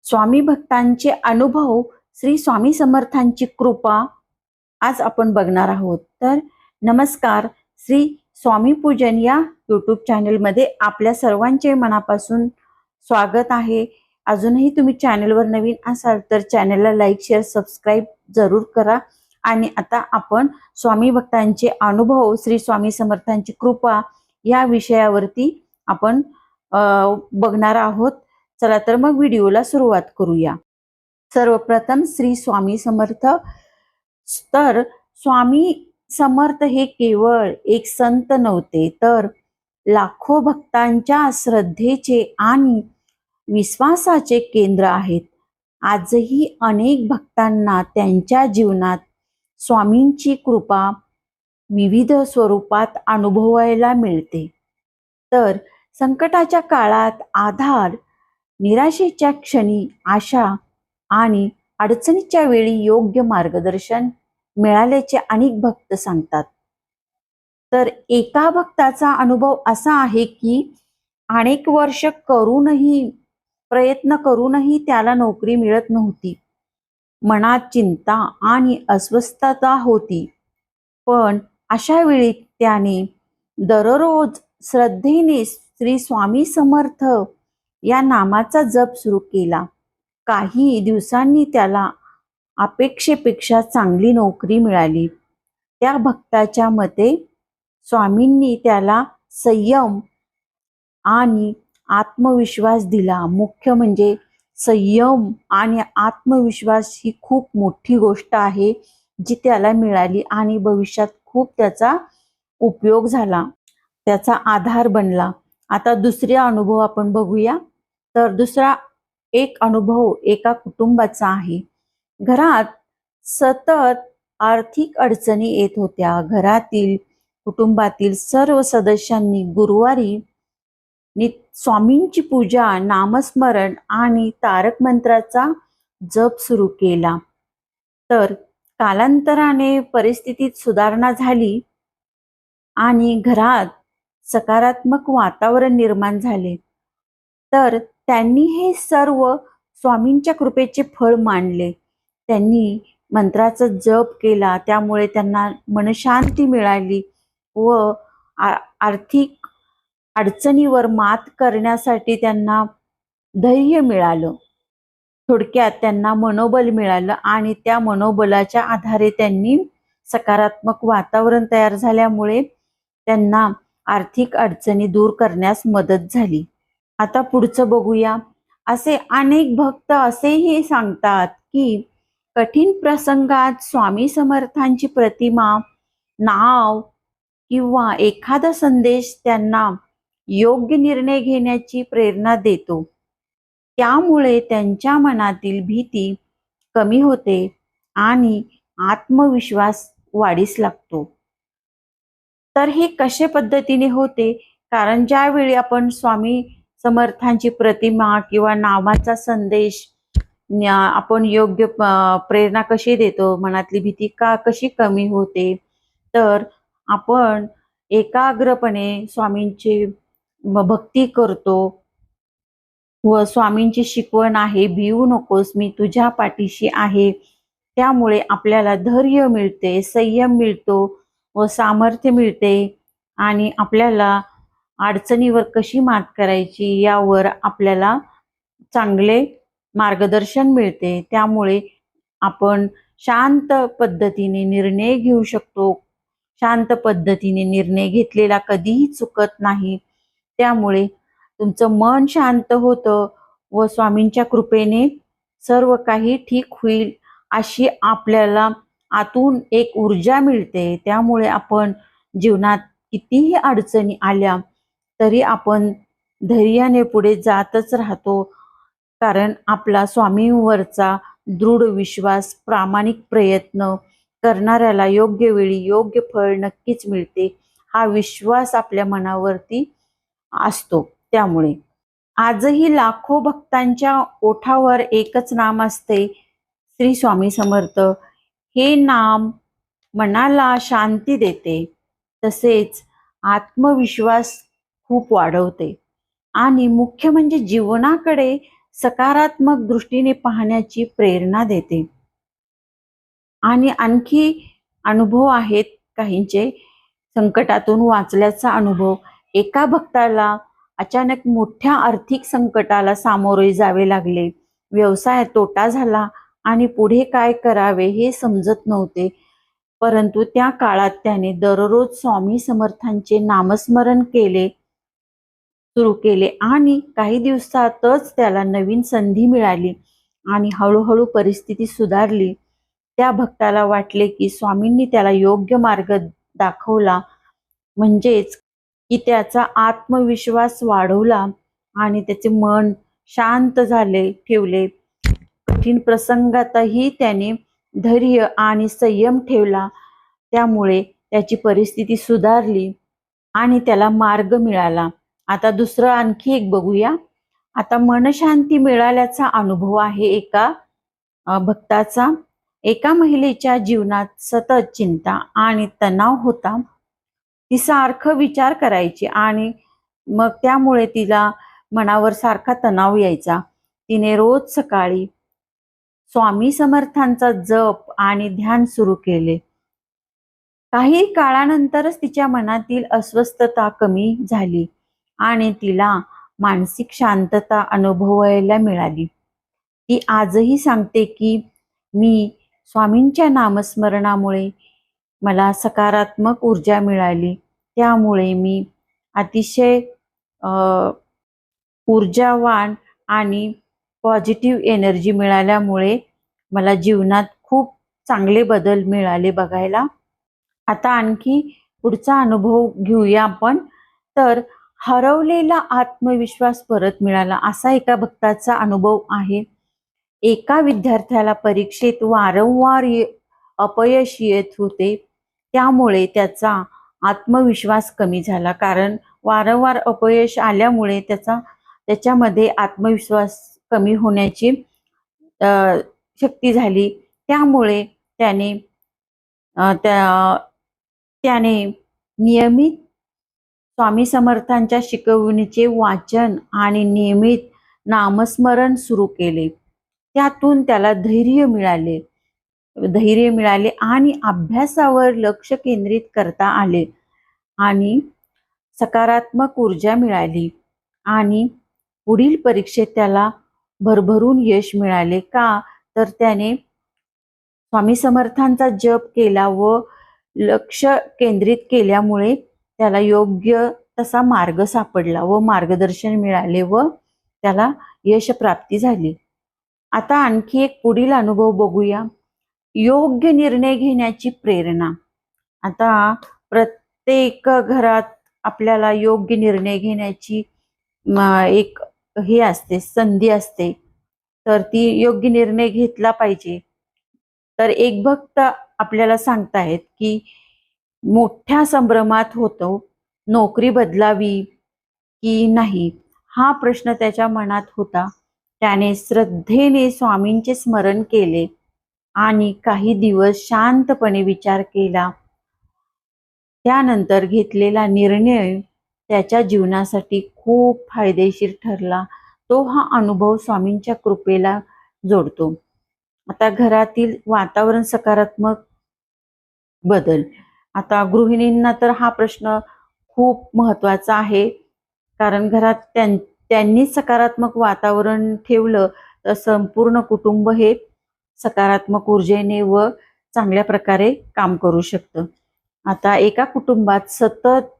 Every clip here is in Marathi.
स्वामी भक्तांचे अनुभव, श्री स्वामी समर्थांची कृपा आज आपण बघणार आहोत. तर नमस्कार, श्री स्वामी पूजन या यूट्यूब चॅनलमध्ये आपल्या सर्वांचे मनापासून स्वागत आहे. अजूनही तुम्ही चॅनलवर नवीन असाल तर चॅनलला लाईक, शेअर, सबस्क्राईब जरूर करा. आणि आता आपण स्वामी भक्तांचे अनुभव, श्री स्वामी समर्थांची कृपा या विषयावरती आपण बघणार आहोत. चला तर मग व्हिडिओला सुरुवात करूया. सर्वप्रथम श्री स्वामी समर्थ. तर स्वामी समर्थ हे केवळ एक संत नव्हते, तर लाखो भक्तांच्या श्रद्धेचे आणि विश्वासाचे केंद्र आहेत. आजही अनेक भक्तांना त्यांच्या जीवनात स्वामींची कृपा विविध स्वरूपात अनुभवायला मिळते. तर संकटाच्या काळात आधार, निराशेच्या क्षणी आशा आणि अडचणीच्या वेळी योग्य मार्गदर्शन मिळाल्याचे अनेक भक्त सांगतात. तर एका भक्ताचा अनुभव असा आहे की अनेक वर्ष प्रयत्न करूनही त्याला नोकरी मिळत नव्हती. मनात चिंता आणि अस्वस्थता होती. पण अशा वेळी त्याने दररोज श्रद्धेने श्री स्वामी समर्थ या नामाचा जप सुरू केला. काही दिवसांनी त्याला अपेक्षेपेक्षा चांगली नोकरी मिळाली. त्या भक्ताच्या मते स्वामींनी त्याला संयम आणि आत्मविश्वास दिला. मुख्य म्हणजे संयम आणि आत्मविश्वास ही खूप मोठी गोष्ट आहे जी त्याला मिळाली आणि भविष्यात खूप त्याचा उपयोग झाला, त्याचा आधार बनला. आता दुसरा अनुभव आपण बघूया. तर दुसरा एक अनुभव एका कुटुंबाचा आहे. घरात सतत आर्थिक अडचणी येत होत्या. घरातील कुटुंबातील सर्व सदस्यांनी गुरुवारी स्वामींची पूजा, नामस्मरण आणि तारक मंत्राचा जप सुरू केला. तर कालांतराने परिस्थितीत सुधारणा झाली आणि घरात सकारात्मक वातावरण निर्माण झाले. तर त्यांनी हे सर्व स्वामींच्या कृपेचे फळ मानले. त्यांनी मंत्राचा जप केला, त्यामुळे त्यांना मनशांती मिळाली व आर्थिक अडचणीवर मात करण्यासाठी त्यांना धैर्य मिळालं. थोडक्यात त्यांना मनोबल मिळालं आणि त्या मनोबलाच्या आधारे त्यांनी सकारात्मक वातावरण तयार झाल्यामुळे त्यांना आर्थिक अडचणी दूर करण्यास मदत झाली. आता पुढचं बघूया. असे अनेक भक्त असेही सांगतात की कठीण प्रसंगात स्वामी समर्थांची प्रतिमा, नाव किंवा एखादा संदेश त्यांना योग्य निर्णय घेण्याची प्रेरणा देतो. त्यामुळे त्यांच्या मनातील भीती कमी होते आणि आत्मविश्वास वाढीस लागतो. तर हे कशा पद्धतीने होते? कारण ज्यावेळी आपण स्वामी समर्थांची प्रतिमा किंवा नावाचा संदेश आपण योग्य प्रेरणा कशी देतो, मनातली भीती कशी कमी होते, तर आपण एकाग्रपणे स्वामींची भक्ती करतो व स्वामींची शिकवण आहे, भिवू नकोस, मी तुझ्या पाठीशी आहे. त्यामुळे आपल्याला धैर्य मिळते, संयम मिळतो व सामर्थ्य मिळते आणि आपल्याला अडचणीवर कशी मात करायची यावर आपल्याला चांगले मार्गदर्शन मिळते. त्यामुळे आपण शांत पद्धतीने निर्णय घेऊ शकतो. शांत पद्धतीने निर्णय घेतलेला कधीही चुकत नाही. त्यामुळे तुमचं मन शांत होतं व स्वामींच्या कृपेने सर्व काही ठीक होईल अशी आपल्याला आतून एक ऊर्जा मिळते. त्यामुळे आपण जीवनात कितीही अडचणी आल्या तरी आपण धैर्याने पुढे जातच राहतो. कारण आपला स्वामींवरचा दृढ विश्वास, प्रामाणिक प्रयत्न करणाऱ्याला योग्य वेळी योग्य फळ नक्कीच मिळते, हा विश्वास आपल्या मनावरती असतो. त्यामुळे आजही लाखो भक्तांच्या ओठावर एकच नाम असते, श्री स्वामी समर्थ. हे नाम मनाला शांती देते, तसेच आत्मविश्वास खूप वाढवते आणि मुख्य म्हणजे जीवनाकडे सकारात्मक दृष्टीने पाहण्याची प्रेरणा देते. आणि आणखी अनुभव आहेत काहींचे संकटातून वाचल्याचा अनुभव. एका भक्ताला अचानक मोठ्या आर्थिक संकटाला सामोरे जावे लागले. व्यवसायात तोटा झाला आणि पुढे काय करावे हे समजत नव्हते. परंतु त्या काळात त्याने दररोज स्वामी समर्थांचे नामस्मरण सुरू केले आणि काही दिवसातच त्याला नवीन संधी मिळाली आणि हळूहळू परिस्थिती सुधारली. त्या भक्ताला वाटले की स्वामींनी त्याला योग्य मार्ग दाखवला, म्हणजेच की त्याचा आत्मविश्वास वाढवला आणि त्याचे मन शांत ठेवले. कठीण प्रसंगातही त्याने धैर्य आणि संयम ठेवला. त्यामुळे त्याची परिस्थिती सुधारली आणि त्याला मार्ग मिळाला. आता दुसरं आणखी एक बघूया. आता मनशांती मिळाल्याचा अनुभव आहे एका भक्ताचा. एका महिलेच्या जीवनात सतत चिंता आणि तणाव होता. ती सारखं विचार करायची आणि मग त्यामुळे तिला मनावर सारखा तणाव यायचा. तिने रोज सकाळी स्वामी समर्थांचा जप आणि ध्यान सुरू केले. काही काळानंतरच तिच्या मनातील अस्वस्थता कमी झाली आणि तिला मानसिक शांतता अनुभवायला मिळाली. ती आजही सांगते की मी स्वामींच्या नामस्मरणामुळे मला सकारात्मक ऊर्जा मिळाली. त्यामुळे मी अतिशय ऊर्जावान आणि पॉझिटिव्ह एनर्जी मिळाल्यामुळे मला जीवनात खूप चांगले बदल मिळाले बघायला. आता आणखी पुढचा अनुभव घेऊया आपण. तर हरवलेला आत्मविश्वास परत मिळाला असा एका भक्ताचा अनुभव आहे. एका विद्यार्थ्याला परीक्षेत वारंवार अपयश येत होते. त्यामुळे त्याचा आत्मविश्वास कमी झाला, कारण वारंवार अपयश आल्यामुळे त्याच्यामध्ये आत्मविश्वास कमी होण्याची शक्ती झाली. त्यामुळे त्याने नियमित स्वामी समर्थांच्या शिकवणीचे वाचन आणि नियमित नामस्मरण सुरू केले. त्यातून त्याला धैर्य मिळाले आणि अभ्यासावर लक्ष केंद्रित करता आले आणि सकारात्मक ऊर्जा मिळाली आणि पुढील परीक्षेत त्याला भरभरून यश मिळाले. का तर त्याने स्वामी समर्थांचा जप केला व लक्ष केंद्रित केल्यामुळे त्याला योग्य तसा मार्ग सापडला व मार्गदर्शन मिळाले व त्याला यश प्राप्ती झाली. आता आणखी एक पुढील अनुभव बघूया. योग्य निर्णय घेण्याची प्रेरणा. आता प्रत्येक घरात आपल्याला योग्य निर्णय घेण्याची एक संधी असते, तर ती योग्य निर्णय घेतला पाहिजे. तर एक भक्त आपल्याला सांगतायत की मोठ्या संभ्रमात होतो, नोकरी बदलावी की नाही हा प्रश्न त्याच्या मनात होता. त्याने श्रद्धेने स्वामींचे स्मरण केले आणि काही दिवस शांतपणे विचार केला. त्यानंतर घेतलेला निर्णय त्याच्या जीवनासाठी खूप फायदेशीर ठरला. तो हा अनुभव स्वामींच्या कृपेला जोडतो. आता घरातील वातावरण सकारात्मक बदल. आता गृहिणींना तर हा प्रश्न खूप महत्वाचा आहे, कारण घरात त्यांनी सकारात्मक वातावरण ठेवलं तर संपूर्ण कुटुंब हे सकारात्मक ऊर्जेने व चांगल्या प्रकारे काम करू शकतं. आता एका कुटुंबात सतत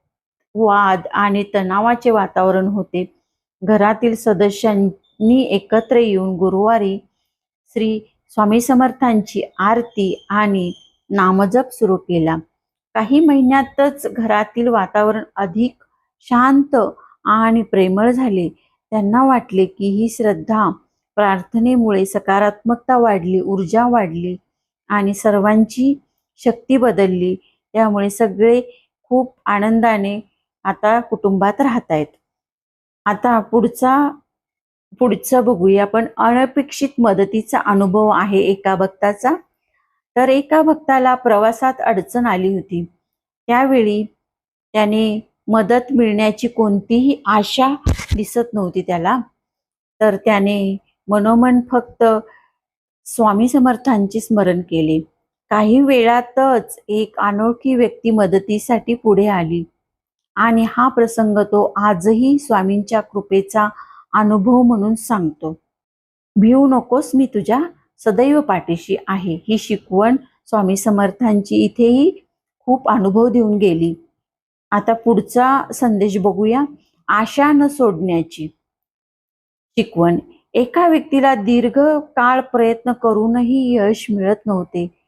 वाद आणि तणावाचे वातावरण होते. घरातील सदस्यांनी एकत्र येऊन गुरुवारी श्री स्वामी समर्थांची आरती आणि नामजप सुरू केला. काही महिन्यातच घरातील वातावरण अधिक शांत आणि प्रेमळ झाले. त्यांना वाटले की ही श्रद्धा प्रार्थनेमुळे सकारात्मकता वाढली, ऊर्जा वाढली आणि सर्वांची शक्ती बदलली. त्यामुळे सगळे खूप आनंदाने आता कुटुंबात राहत आहेत. आता पुढचं बघूया आपण. अनपेक्षित मदतीचा अनुभव आहे एका भक्ताचा. तर एका भक्ताला प्रवासात अडचण आली होती. त्यावेळी त्याने मदत मिळण्याची कोणतीही आशा दिसत नव्हती त्याला. तर त्याने मनोमन फक्त स्वामी समर्थांचे स्मरण केले. काही वेळातच एक अनोळखी व्यक्ती मदतीसाठी पुढे आली आणि हा प्रसंग तो आजही स्वामींच्या कृपेचा अनुभव म्हणून सांगतो. भिवू नकोस, मी तुझ्या सदैव पाठीशी आहे. ही शिकवण स्वामी समर्थांची इथेही खूप अनुभव देऊन गेली. आता पुढचा संदेश बघूया. आशा न सोडण्याची शिकवण. एका व्यक्तीला दीर्घ काळ प्रयत्न करूनही यश मिळत नव्हते.